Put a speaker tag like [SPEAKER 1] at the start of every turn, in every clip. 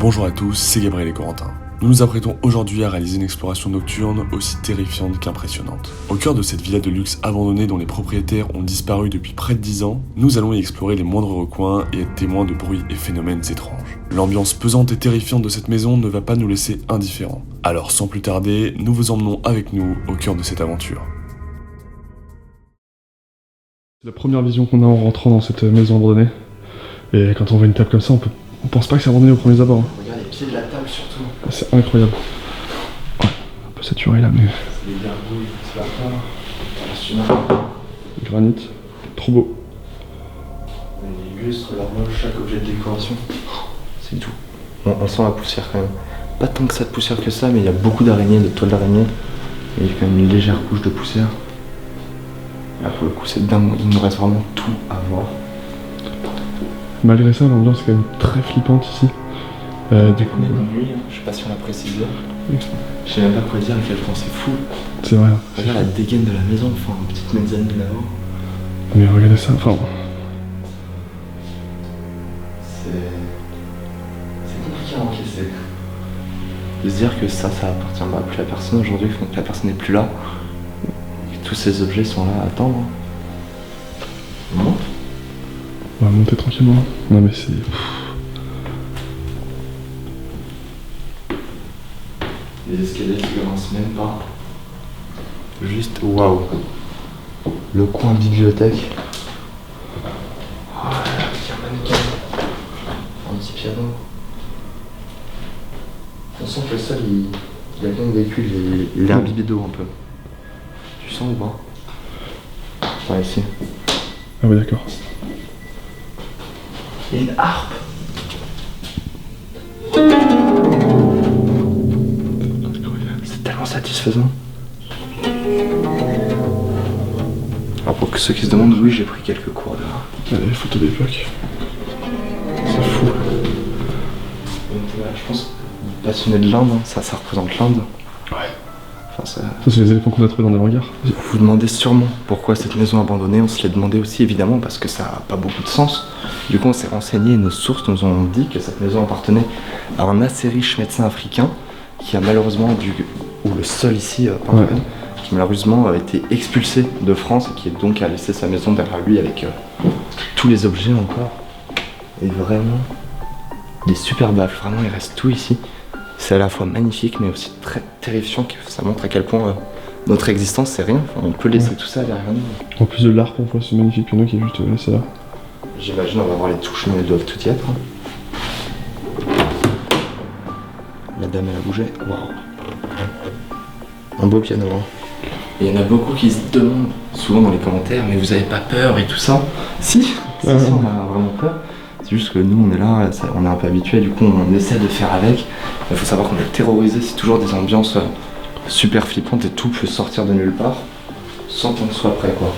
[SPEAKER 1] Bonjour à tous, c'est Gabriel et Corentin. Nous nous apprêtons aujourd'hui à réaliser une exploration nocturne aussi terrifiante qu'impressionnante. Au cœur de cette villa de luxe abandonnée dont les propriétaires ont disparu depuis près de 10 ans, nous allons y explorer les moindres recoins et être témoins de bruits et phénomènes étranges. L'ambiance pesante et terrifiante de cette maison ne va pas nous laisser indifférents. Alors sans plus tarder, nous vous emmenons avec nous au cœur de cette aventure.
[SPEAKER 2] C'est la première vision qu'on a en rentrant dans cette maison abandonnée. Et quand on voit une table comme ça, on pense pas que c'est abandonné au premier abord.
[SPEAKER 3] Regarde les pieds de la table surtout.
[SPEAKER 2] C'est incroyable. Ouais, un peu saturé là, mais...
[SPEAKER 3] C'est les gargouilles, c'est la fin.
[SPEAKER 2] Granit, trop beau.
[SPEAKER 3] Les lustres, l'horloge, chaque objet de décoration. C'est tout. On sent la poussière quand même. Pas tant que ça de poussière que ça, mais il y a beaucoup d'araignées, de toiles d'araignées. Il y a quand même une légère couche de poussière. Là pour le coup c'est dingue, il nous reste vraiment tout à voir.
[SPEAKER 2] Malgré ça, l'ambiance est quand même très flippante ici. Du coup,
[SPEAKER 3] on est dans nuit, je sais pas si on l'a précisé. Je sais même pas quoi dire à quel point c'est fou.
[SPEAKER 2] c'est vrai.
[SPEAKER 3] Regarde la dégaine de la maison, enfin une petite mezzanine là-haut.
[SPEAKER 2] Mais regardez ça, enfin...
[SPEAKER 3] C'est compliqué à encaisser. De se dire que ça appartient plus à personne aujourd'hui, que la personne n'est plus là. Tous ces objets sont là à attendre. On monte.
[SPEAKER 2] On va monter tranquillement. Non mais c'est...
[SPEAKER 3] Les escaliers qui grincent même pas. Juste waouh. Le coin bibliothèque. Oh là là, il y a un mannequin. Un petit piano. On sent que le sol il a bien vécu, il est imbibé d'eau un peu. Tu sens ou pas? Ouais, ici.
[SPEAKER 2] Ah ouais, d'accord.
[SPEAKER 3] Il y a une harpe. C'est tellement satisfaisant. Alors pour ceux qui se demandent, oui, j'ai pris quelques cours de...
[SPEAKER 2] Les photos d'époque. C'est fou.
[SPEAKER 3] Je pense passionné de l'Inde, hein, ça représente l'Inde.
[SPEAKER 2] Ouais.
[SPEAKER 3] Enfin, ça
[SPEAKER 2] c'est les éléphants qu'on a trouvés dans les hangars.
[SPEAKER 3] Vous vous demandez sûrement pourquoi cette maison abandonnée, on se l'est demandé aussi évidemment parce que ça n'a pas beaucoup de sens. Du coup on s'est renseigné et nos sources nous ont dit que cette maison appartenait à un assez riche médecin africain qui a malheureusement ou le seul ici, qui malheureusement a été expulsé de France et qui donc a laissé sa maison derrière lui avec tous les objets encore. Et vraiment, des super baffles, vraiment il reste tout ici. C'est à la fois magnifique mais aussi très terrifiant, ça montre à quel point notre existence c'est rien, enfin, on peut laisser tout ça derrière nous.
[SPEAKER 2] En plus de l'arc, on voit ce magnifique piano qui est juste laissé là.
[SPEAKER 3] J'imagine on va voir les touches mais elles doivent tout y être. La dame elle a bougé, waouh. Un beau piano. Hein. Et il y en a beaucoup qui se demandent souvent dans les commentaires mais vous avez pas peur et tout ça? Si, on a vraiment peur. C'est juste que nous on est là, on est un peu habitué, du coup on essaie de faire avec. Il faut savoir qu'on est terrorisé, c'est toujours des ambiances super flippantes et tout peut sortir de nulle part sans qu'on soit prêt quoi.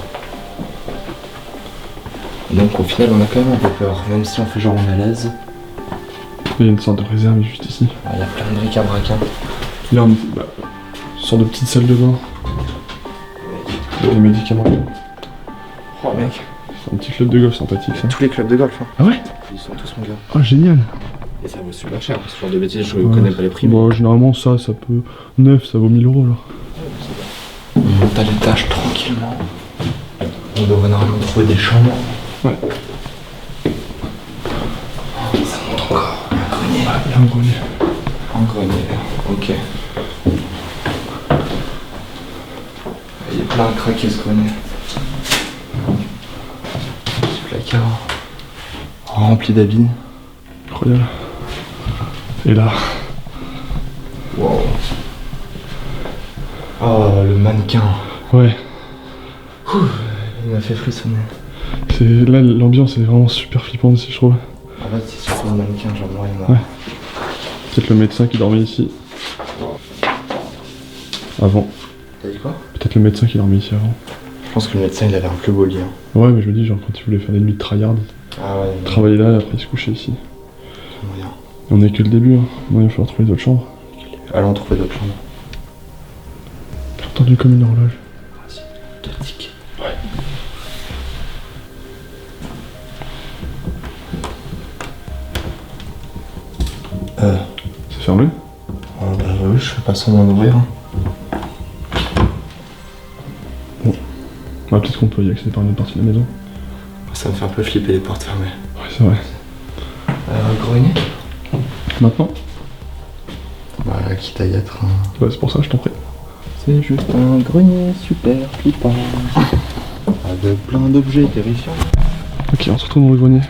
[SPEAKER 3] Donc au final on a quand même un peu peur, même si on fait genre on est à l'aise.
[SPEAKER 2] Il y a une sorte de réserve juste ici.
[SPEAKER 3] Il y a plein de bric-à-brac.
[SPEAKER 2] Là on est une sorte de petite salle de bain. Il y a des médicaments.
[SPEAKER 3] Oh mec.
[SPEAKER 2] C'est un petit club de golf sympathique ça.
[SPEAKER 3] Tous les clubs de golf. Hein.
[SPEAKER 2] Ah ouais?
[SPEAKER 3] Ils sont tous mon gars.
[SPEAKER 2] Ah génial.
[SPEAKER 3] Et ça vaut super cher, ce genre de bêtises, je connais pas les prix.
[SPEAKER 2] Bon, généralement ça peut... Neuf, ça vaut 1000 € là.
[SPEAKER 3] On monte à l'étage tranquillement. On devrait normalement trouver des chambres.
[SPEAKER 2] Ouais.
[SPEAKER 3] Ça monte encore. Il y a un grenier.
[SPEAKER 2] Ah, il y a un grenier.
[SPEAKER 3] Un grenier, ok. Il est plein à craquer ce grenier. Ce placard rempli d'habits.
[SPEAKER 2] Incroyable. Et là...
[SPEAKER 3] Wow. Oh, le mannequin.
[SPEAKER 2] Ouais.
[SPEAKER 3] Ouh, il m'a fait frissonner.
[SPEAKER 2] Là, l'ambiance est vraiment super flippante ici, je trouve.
[SPEAKER 3] En fait, c'est surtout le mannequin, genre moi et moi.
[SPEAKER 2] Ouais. Peut-être le médecin qui dormait ici. Avant.
[SPEAKER 3] T'as dit quoi?
[SPEAKER 2] Peut-être le médecin qui dormait ici avant.
[SPEAKER 3] Je pense que le médecin il avait un plus beau lit. Hein.
[SPEAKER 2] Ouais, mais je me dis, genre, quand il voulait faire des nuits de tryhard,
[SPEAKER 3] Ah ouais.
[SPEAKER 2] travailler là et après il se couchait ici.
[SPEAKER 3] Moyen.
[SPEAKER 2] On est que le début, hein. Non, il va falloir trouver d'autres chambres.
[SPEAKER 3] Allons trouver d'autres chambres.
[SPEAKER 2] J'ai entendu comme une horloge.
[SPEAKER 3] Vas-y, 2 tics.
[SPEAKER 2] Ouais. C'est fermé?
[SPEAKER 3] Bah oui, je fais pas semblant d'ouvrir.
[SPEAKER 2] Bon. Ouais, peut-être qu'on peut y accéder par une autre partie de la maison.
[SPEAKER 3] Ça me fait un peu flipper les portes fermées.
[SPEAKER 2] Ouais, c'est vrai.
[SPEAKER 3] Grenier?
[SPEAKER 2] Maintenant?
[SPEAKER 3] Bah, quitte à y être.
[SPEAKER 2] Ouais, c'est pour ça, je t'en prie.
[SPEAKER 3] C'est juste un grenier super flippant. Avec plein d'objets terrifiants.
[SPEAKER 2] Ok, on se retrouve dans le grenier.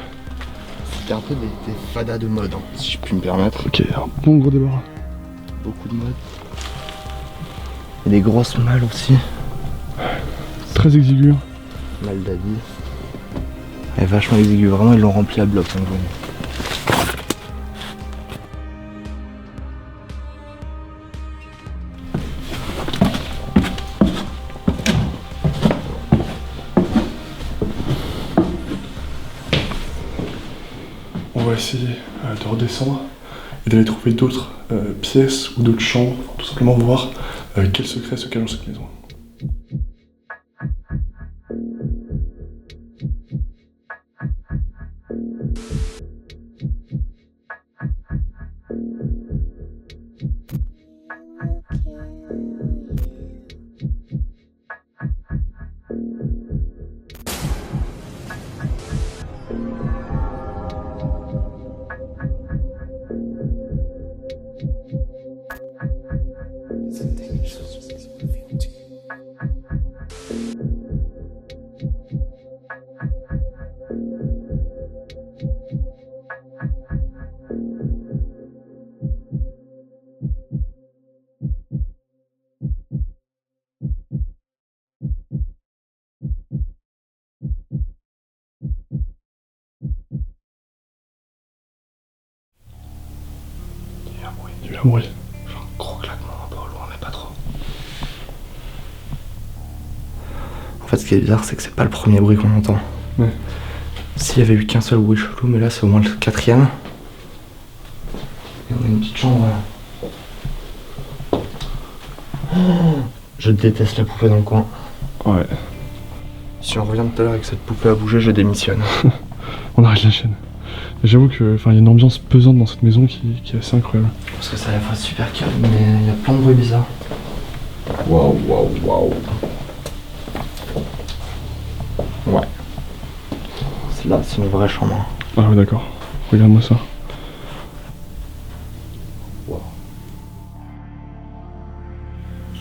[SPEAKER 3] C'était un peu des fadas de mode, hein, si je puis me permettre.
[SPEAKER 2] Ok, un bon gros débarras.
[SPEAKER 3] Beaucoup de mode. Et des grosses malles aussi.
[SPEAKER 2] Très exigu.
[SPEAKER 3] Malle d'habits. Elle est vachement exiguë, vraiment ils l'ont rempli à bloc hein, le grenier.
[SPEAKER 2] On va essayer de redescendre et d'aller trouver d'autres pièces ou d'autres chambres, enfin, tout simplement voir quel secret se cache dans cette maison. Il y a eu un bruit.
[SPEAKER 3] Genre un gros claquement un peu au loin, mais pas trop. En fait, ce qui est bizarre, c'est que c'est pas le premier bruit qu'on entend.
[SPEAKER 2] Ouais.
[SPEAKER 3] S'il y avait eu qu'un seul bruit chelou, mais là c'est au moins le quatrième. Et on a une petite chambre là. Oh, je déteste la poupée dans le coin.
[SPEAKER 2] Ouais.
[SPEAKER 3] Si on revient tout à l'heure avec cette poupée à bouger, je démissionne.
[SPEAKER 2] On arrête la chaîne. J'avoue que, y a une ambiance pesante dans cette maison qui est assez incroyable.
[SPEAKER 3] Parce que c'est à la fois super calme, mais il y a plein de bruits bizarres. Waouh, waouh, waouh. Ouais. Là, c'est une vraie chambre. Hein.
[SPEAKER 2] Ah ouais, d'accord. Regarde-moi ça.
[SPEAKER 3] Wow.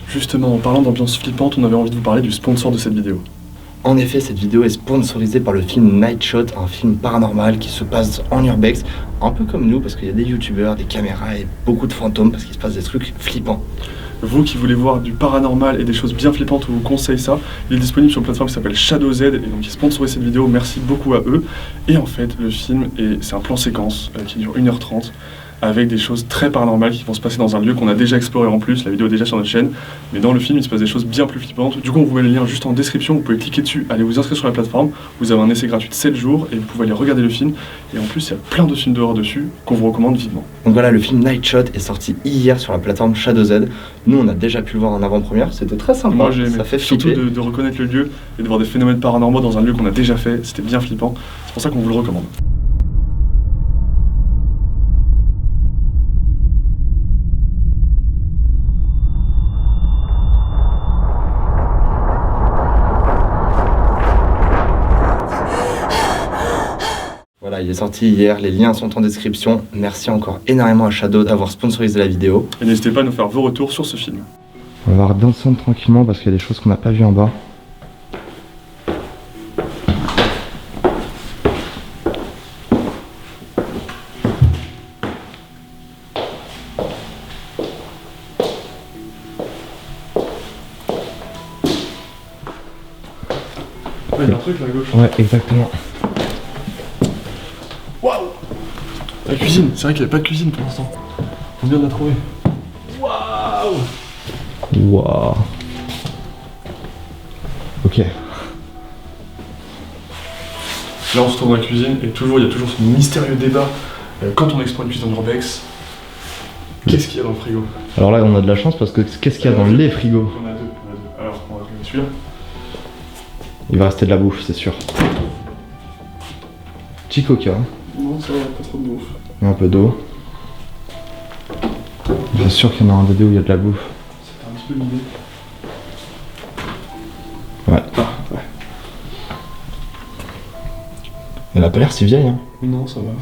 [SPEAKER 2] Justement, en parlant d'ambiance flippante, on avait envie de vous parler du sponsor de cette vidéo.
[SPEAKER 3] En effet, cette vidéo est sponsorisée par le film Night Shot, un film paranormal qui se passe en urbex, un peu comme nous, parce qu'il y a des youtubeurs, des caméras et beaucoup de fantômes, parce qu'il se passe des trucs flippants.
[SPEAKER 2] Vous qui voulez voir du paranormal et des choses bien flippantes, on vous conseille ça. Il est disponible sur une plateforme qui s'appelle Shadow Z, et donc ils sponsorisent cette vidéo, merci beaucoup à eux. Et en fait, le film, c'est un plan séquence qui dure 1h30, avec des choses très paranormales qui vont se passer dans un lieu qu'on a déjà exploré en plus, la vidéo est déjà sur notre chaîne, mais dans le film il se passe des choses bien plus flippantes. Du coup on vous met le lien juste en description, vous pouvez cliquer dessus, allez vous inscrire sur la plateforme, vous avez un essai gratuit de 7 jours et vous pouvez aller regarder le film, et en plus il y a plein de films d'horreur dessus qu'on vous recommande vivement.
[SPEAKER 3] Donc voilà, le film Night Shot est sorti hier sur la plateforme Shadow Z. Nous on a déjà pu le voir en avant-première, c'était très sympa.
[SPEAKER 2] Moi j'ai aimé,
[SPEAKER 3] ça fait
[SPEAKER 2] surtout
[SPEAKER 3] flipper.
[SPEAKER 2] de reconnaître le lieu et de voir des phénomènes paranormaux dans un lieu qu'on a déjà fait, c'était bien flippant, c'est pour ça qu'on vous le recommande.
[SPEAKER 3] Voilà, il est sorti hier, les liens sont en description. Merci encore énormément à Shadow d'avoir sponsorisé la vidéo.
[SPEAKER 2] Et n'hésitez pas à nous faire vos retours sur ce film.
[SPEAKER 3] On va redescendre tranquillement parce qu'il y a des choses qu'on n'a pas vues en bas.
[SPEAKER 2] Ouais, il y a un truc là à gauche.
[SPEAKER 3] Ouais, exactement.
[SPEAKER 2] Waouh! La cuisine, c'est vrai qu'il n'y a pas de cuisine pour l'instant. On vient de la trouver. Waouh!
[SPEAKER 3] Waouh. Ok.
[SPEAKER 2] Là on se trouve dans la cuisine et il y a toujours ce mystérieux débat quand on explore une cuisine urbex. Qu'est-ce qu'il y a dans le frigo?
[SPEAKER 3] Alors là, on a de la chance parce que qu'est-ce qu'il y a dans les frigos?
[SPEAKER 2] On a deux. Alors on va regarder celui-là.
[SPEAKER 3] Il va rester de la bouffe, c'est sûr. Petit coca,
[SPEAKER 2] Non, ça va, pas trop de bouffe.
[SPEAKER 3] et un peu d'eau. C'est sûr qu'il y en a un des deux où il y a de la bouffe.
[SPEAKER 2] C'était un petit peu l'idée.
[SPEAKER 3] Ouais.
[SPEAKER 2] Ah, ouais.
[SPEAKER 3] Elle a pas l'air si vieille, hein.
[SPEAKER 2] Non, ça va.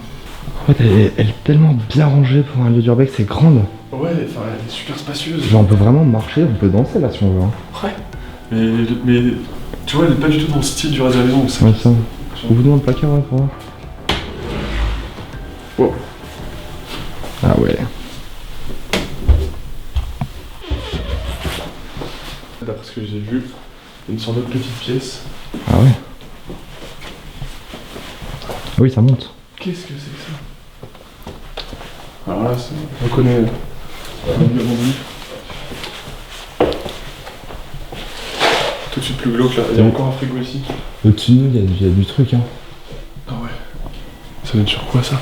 [SPEAKER 3] En fait, elle est tellement bien rangée pour un lieu d'urbex, c'est grande.
[SPEAKER 2] Ouais, enfin, elle est super spacieuse.
[SPEAKER 3] Genre, on peut vraiment marcher, on peut danser là si on veut. Hein.
[SPEAKER 2] Ouais. Mais tu vois, elle est pas du tout dans le style du reste de la maison.
[SPEAKER 3] Ouais, ça. Ouvre-nous un placard, ouais, pour voir.
[SPEAKER 2] Oh.
[SPEAKER 3] Ah ouais.
[SPEAKER 2] D'après ce que j'ai vu, il y a une sorte de petite pièce.
[SPEAKER 3] Ah ouais. Ah oui, ça monte.
[SPEAKER 2] Qu'est-ce que c'est que ça? Alors là, on reconnaît un lieu abandonné. Tout de suite plus glauque là. Il y a encore un frigo ici.
[SPEAKER 3] Au-dessus de nous, il y a du truc, hein.
[SPEAKER 2] Ah ouais. Ça donne sur quoi ça?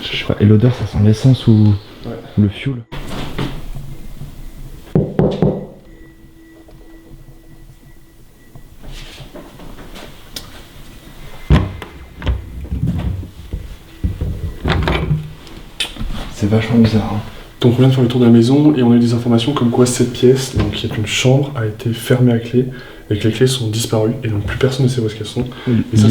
[SPEAKER 3] Je sais pas. Et l'odeur, ça sent l'essence ou le fuel. C'est vachement bizarre. Hein.
[SPEAKER 2] Donc on vient de faire le tour de la maison et on a eu des informations comme quoi cette pièce, donc qui est une chambre, a été fermée à clé et que les clés sont disparues et donc plus personne ne sait où est-ce qu'elles sont. Et ça,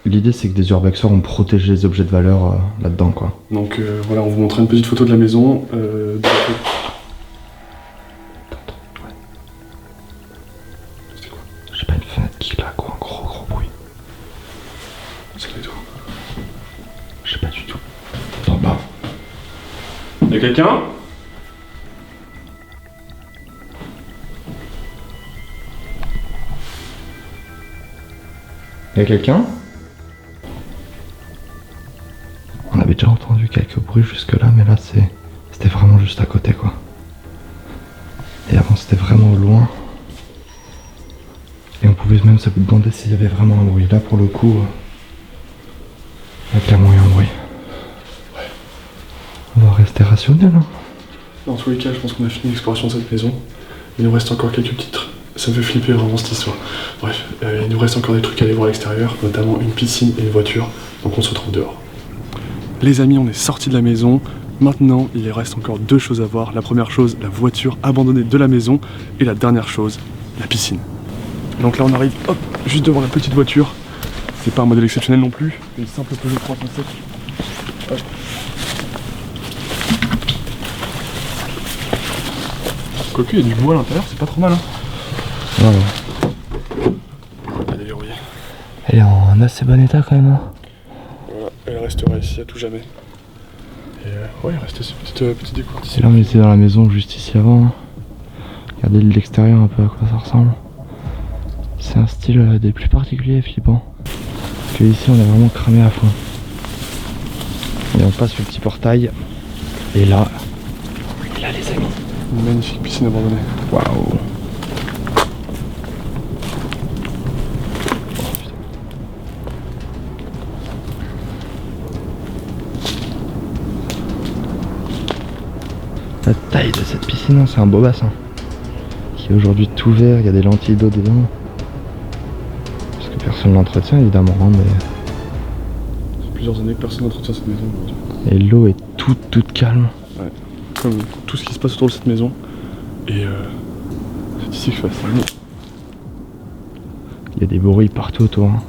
[SPEAKER 3] L'idée c'est que des urbexeurs ont protégé les objets de valeur là-dedans quoi.
[SPEAKER 2] Donc voilà, on vous montre une petite photo de la maison. C'était quoi?
[SPEAKER 3] J'ai pas une fenêtre qui claque ou un gros bruit.
[SPEAKER 2] C'est pas du tout.
[SPEAKER 3] Je sais pas du tout. En bas.
[SPEAKER 2] Y'a quelqu'un?
[SPEAKER 3] Y'a quelqu'un? On avait déjà entendu quelques bruits jusque là, mais là c'était vraiment juste à côté quoi. Et avant c'était vraiment au loin. Et on pouvait même se demander s'il y avait vraiment un bruit. Là pour le coup, il y a clairement eu un bruit. On va rester rationnel. Hein.
[SPEAKER 2] Dans tous les cas, je pense qu'on a fini l'exploration de cette maison. Il nous reste encore quelques petites... Ça me fait flipper vraiment cette histoire. Bref, il nous reste encore des trucs à aller voir à l'extérieur, notamment une piscine et une voiture. Donc on se retrouve dehors. Les amis, on est sortis de la maison. Maintenant, il reste encore deux choses à voir. La première chose, la voiture abandonnée de la maison. Et la dernière chose, la piscine. Donc là, on arrive, hop, juste devant la petite voiture. C'est pas un modèle exceptionnel non plus. Une simple Peugeot 307. Hop. Quoique, il y a du bois à l'intérieur, c'est pas trop mal. Hein.
[SPEAKER 3] Ouais.
[SPEAKER 2] Elle est verrouillée.
[SPEAKER 3] Elle est en assez bon état quand même. Hein.
[SPEAKER 2] Voilà, elle restera ici à tout jamais. Et ouais, il restait cette petite découverte ici.
[SPEAKER 3] Et là on était dans la maison juste ici avant. Hein. Regardez de l'extérieur un peu à quoi ça ressemble. C'est un style des plus particuliers et flippant. Parce que ici on est vraiment cramé à fond. Et on passe le petit portail. Et là les amis.
[SPEAKER 2] Une magnifique piscine abandonnée.
[SPEAKER 3] Waouh. La taille de cette piscine, c'est un beau bassin. Qui est aujourd'hui tout vert, il y a des lentilles d'eau dedans. Parce que personne l'entretient évidemment, hein, mais...
[SPEAKER 2] Ça fait plusieurs années que personne n'entretient cette maison aujourd'hui.
[SPEAKER 3] Et l'eau est toute calme.
[SPEAKER 2] Ouais, comme tout ce qui se passe autour de cette maison. Et c'est ici que je fais ça.
[SPEAKER 3] Il y a des bruits partout autour. Hein.